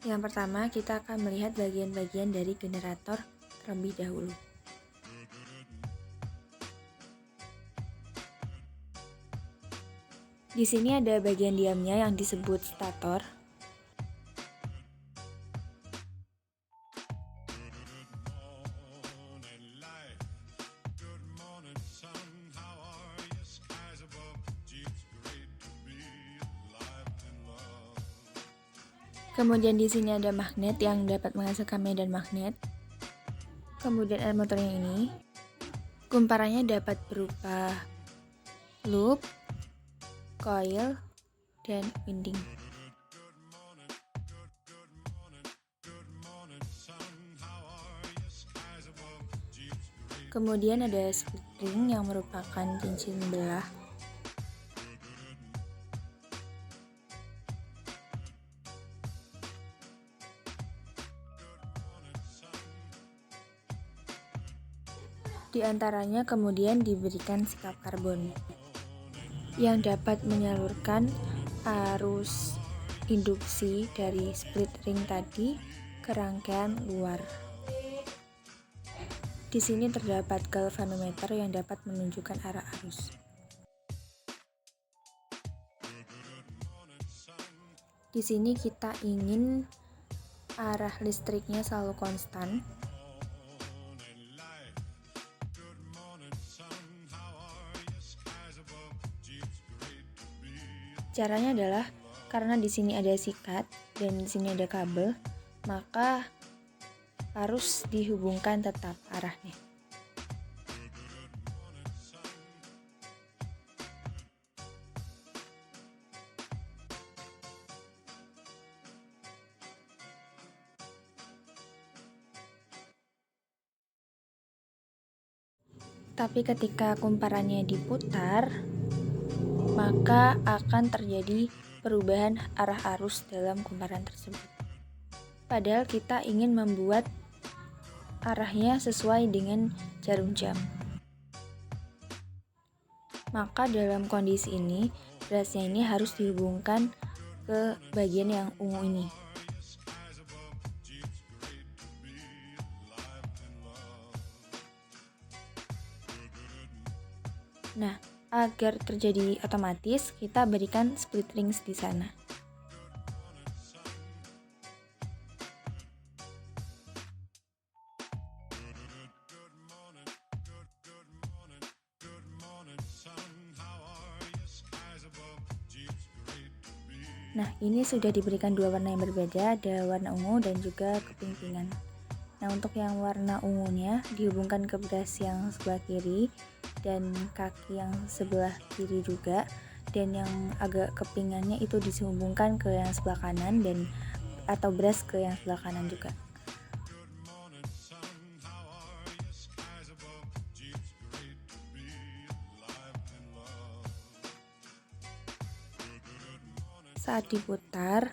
Yang pertama, kita akan melihat bagian-bagian dari generator terlebih dahulu. Di sini ada bagian diamnya yang disebut stator. Kemudian di sini ada magnet yang dapat menghasilkan medan magnet. Kemudian ada motornya ini. Kumparannya dapat berupa loop, coil, dan winding. Kemudian ada split ring yang merupakan cincin belah. Di antaranya kemudian diberikan sikap karbon yang dapat menyalurkan arus induksi dari split ring tadi ke rangkaian luar. Di sini terdapat galvanometer yang dapat menunjukkan arah arus. Di sini kita ingin arah listriknya selalu konstan. Caranya adalah karena di sini ada sikat dan di sini ada kabel, maka harus dihubungkan tetap arahnya. Tapi ketika kumparannya diputar, maka akan terjadi perubahan arah arus dalam kumparan tersebut. Padahal kita ingin membuat arahnya sesuai dengan jarum jam. Maka dalam kondisi ini, berasnya ini harus dihubungkan ke bagian yang ungu ini. Nah, agar terjadi otomatis, kita berikan split rings di sana. Nah, ini sudah diberikan dua warna yang berbeda, ada warna ungu dan juga keping-pingan. Nah, untuk yang warna ungunya dihubungkan ke beras yang sebelah kiri dan kaki yang sebelah kiri juga, dan yang agak kepingannya itu dihubungkan ke yang sebelah kanan dan atau beras ke yang sebelah kanan juga. Saat diputar,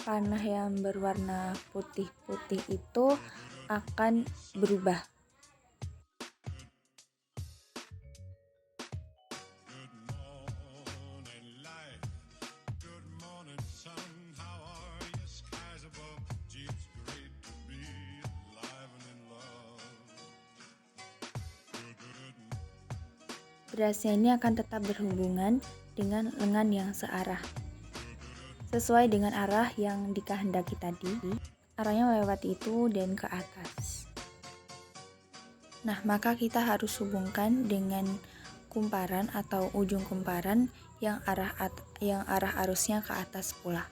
panah yang berwarna putih-putih itu akan berubah. Berasnya ini akan tetap berhubungan dengan lengan yang searah. Sesuai dengan arah yang dikehendaki tadi, arahnya melewati itu dan ke atas. Nah, maka kita harus hubungkan dengan kumparan atau ujung kumparan yang arah arusnya ke atas pula.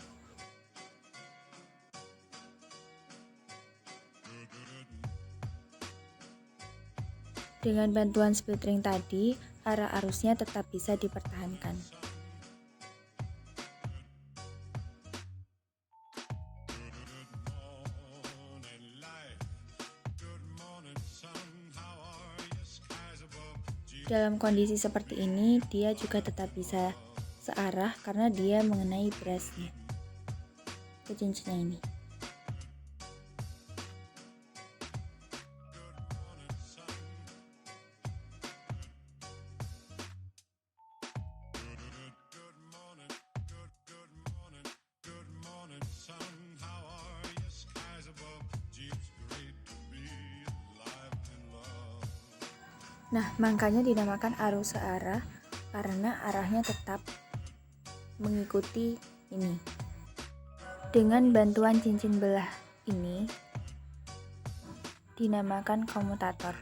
Dengan bantuan split ring tadi, arah arusnya tetap bisa dipertahankan. Dalam kondisi seperti ini, dia juga tetap bisa searah karena dia mengenai berasnya ke cincinnya ini. Nah, makanya dinamakan arus searah karena arahnya tetap mengikuti ini. Dengan bantuan cincin belah ini dinamakan komutator.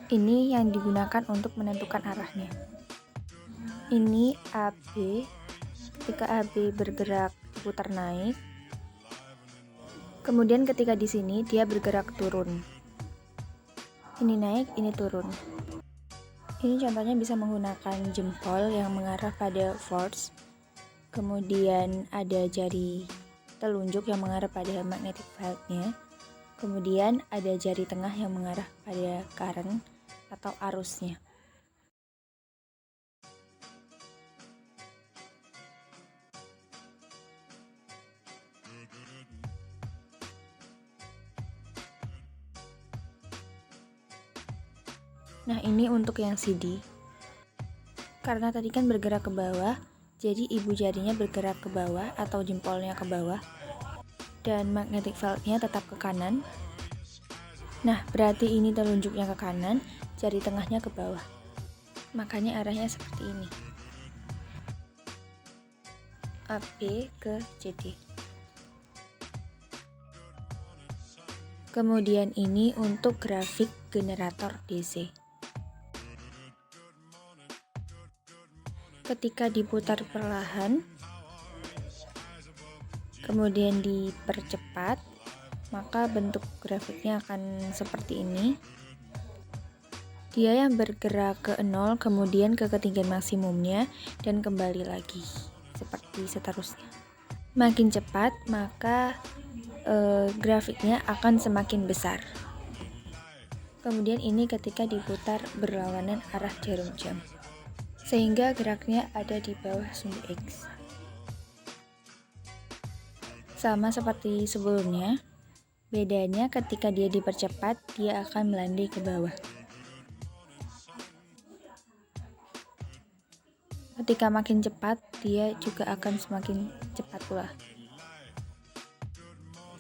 Ini yang digunakan untuk menentukan arahnya. Ini AB, ketika AB bergerak putar naik, kemudian ketika di sini dia bergerak turun. Ini naik, ini turun. Ini contohnya bisa menggunakan jempol yang mengarah pada force, kemudian ada jari telunjuk yang mengarah pada magnetic field-nya, kemudian ada jari tengah yang mengarah pada current atau arusnya. Nah, ini untuk yang CD. Karena tadi kan bergerak ke bawah, jadi ibu jarinya bergerak ke bawah atau jempolnya ke bawah, dan magnetic field-nya tetap ke kanan. Nah, berarti ini telunjuknya ke kanan, jari tengahnya ke bawah. Makanya arahnya seperti ini. AB ke CD. Kemudian ini untuk grafik generator DC. Ketika diputar perlahan, kemudian dipercepat, maka bentuk grafiknya akan seperti ini. Dia yang bergerak ke 0, kemudian ke ketinggian maksimumnya, dan kembali lagi, seperti seterusnya. Makin cepat, maka grafiknya akan semakin besar. Kemudian ini ketika diputar berlawanan arah jarum jam, sehingga geraknya ada di bawah sumbu X. Sama seperti sebelumnya, bedanya ketika dia dipercepat, dia akan melandai ke bawah. Ketika makin cepat, dia juga akan semakin cepat pula.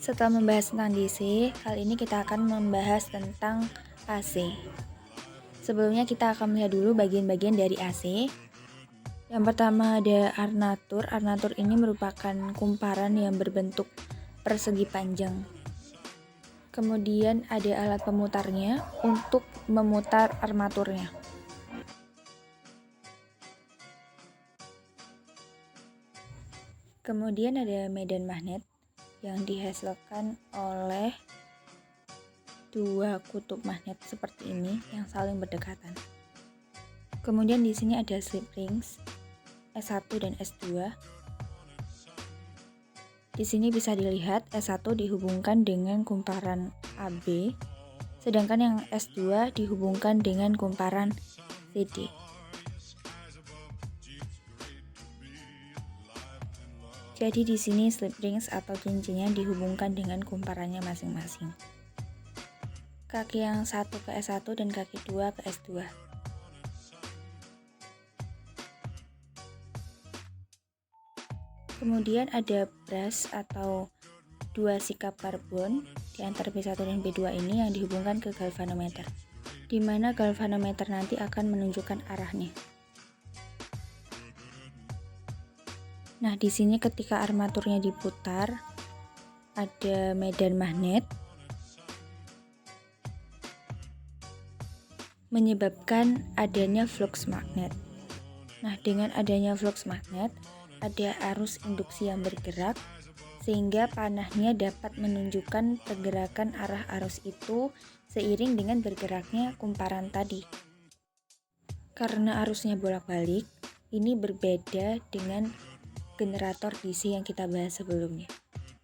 Setelah membahas tentang DC, kali ini kita akan membahas tentang AC. Sebelumnya kita akan melihat dulu bagian-bagian dari AC. Yang pertama ada armatur. Armatur ini merupakan kumparan yang berbentuk persegi panjang. Kemudian ada alat pemutarnya untuk memutar armaturnya. Kemudian ada medan magnet yang dihasilkan oleh dua kutub magnet seperti ini yang saling berdekatan. Kemudian di sini ada slip rings S1 dan S2. Di sini bisa dilihat S1 dihubungkan dengan kumparan AB, sedangkan yang S2 dihubungkan dengan kumparan CD. Jadi di sini slip rings atau cincinnya dihubungkan dengan kumparannya masing-masing. Kaki yang satu ke S1 dan kaki 2 ke S2. Kemudian ada brush atau dua sikap karbon di antara B1 dan B2 ini yang dihubungkan ke galvanometer, di mana galvanometer nanti akan menunjukkan arahnya. Nah, di sini ketika armaturnya diputar, ada medan magnet menyebabkan adanya flux magnet. Nah, dengan adanya flux magnet, ada arus induksi yang bergerak, sehingga panahnya dapat menunjukkan pergerakan arah arus itu seiring dengan bergeraknya kumparan tadi. Karena arusnya bolak-balik, ini berbeda dengan generator DC yang kita bahas sebelumnya.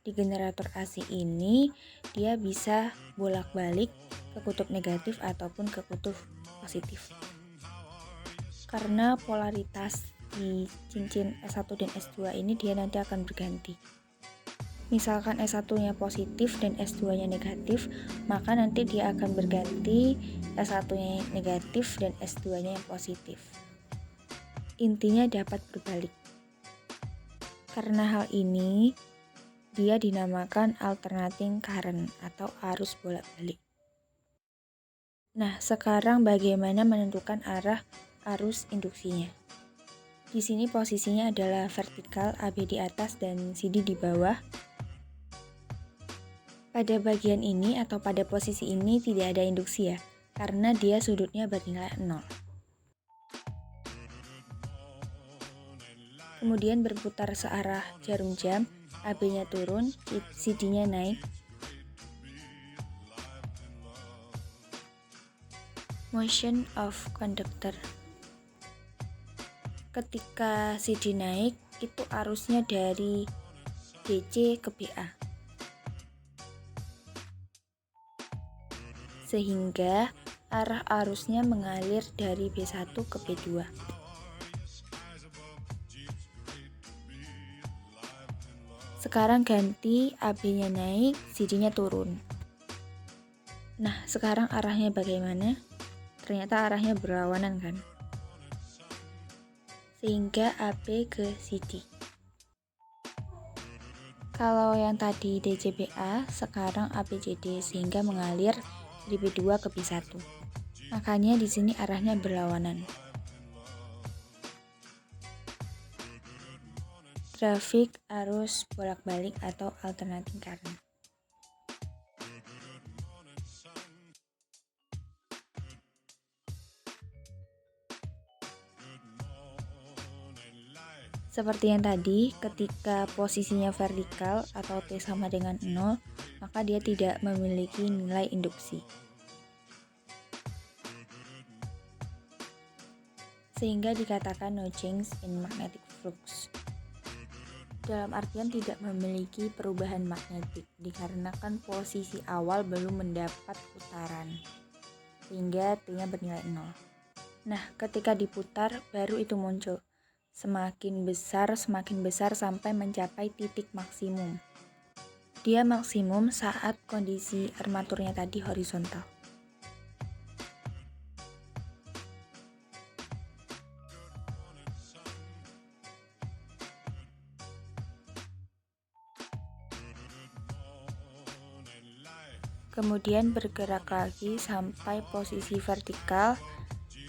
Di generator AC ini, dia bisa bolak-balik ke kutub negatif ataupun ke kutub positif. Karena polaritas di cincin S1 dan S2 ini dia nanti akan berganti. Misalkan S1-nya positif dan S2-nya negatif, maka nanti dia akan berganti S1-nya negatif dan S2-nya yang positif. Intinya dapat berbalik. Karena hal ini, dia dinamakan alternating current atau arus bolak-balik. Nah, sekarang bagaimana menentukan arah arus induksinya? Di sini posisinya adalah vertikal, AB di atas dan CD di bawah. Pada bagian ini atau pada posisi ini tidak ada induksi ya, karena dia sudutnya bernilai 0. Kemudian berputar searah jarum jam, AB-nya turun, CD-nya naik. Motion of conductor. Ketika CD naik, itu arusnya dari DC ke BA. Sehingga arah arusnya mengalir dari B1 ke B2. Sekarang ganti AB-nya naik, CD-nya turun. Nah, sekarang arahnya bagaimana? Ternyata arahnya berlawanan kan? Sehingga AB ke CD. Kalau yang tadi DCBA, sekarang ABCD sehingga mengalir dari B2 ke B1. Makanya di sini arahnya berlawanan. Grafik arus bolak-balik atau alternating current. Seperti yang tadi, ketika posisinya vertikal atau T sama dengan 0, maka dia tidak memiliki nilai induksi. Sehingga dikatakan no change in magnetic flux. Dalam artian tidak memiliki perubahan magnetik, dikarenakan posisi awal belum mendapat putaran, sehingga T-nya bernilai 0. Nah, ketika diputar, baru itu muncul. Semakin besar sampai mencapai titik maksimum. Dia maksimum saat kondisi armaturnya tadi horizontal. Kemudian bergerak lagi sampai posisi vertikal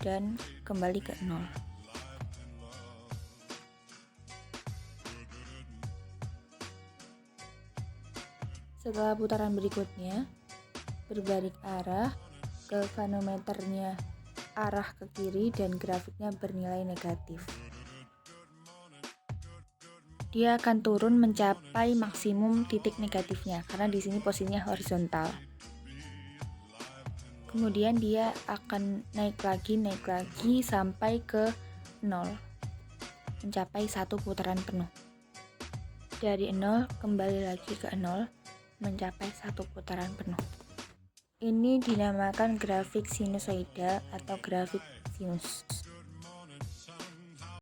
dan kembali ke 0. Setelah putaran berikutnya, berbalik arah, galvanometernya arah ke kiri dan grafiknya bernilai negatif. Dia akan turun mencapai maksimum titik negatifnya karena di sini posisinya horizontal. Kemudian dia akan naik lagi sampai ke 0, mencapai 1 putaran penuh. Dari 0 kembali lagi ke 0, mencapai 1 putaran penuh. Ini dinamakan grafik sinusoidal atau grafik sinus.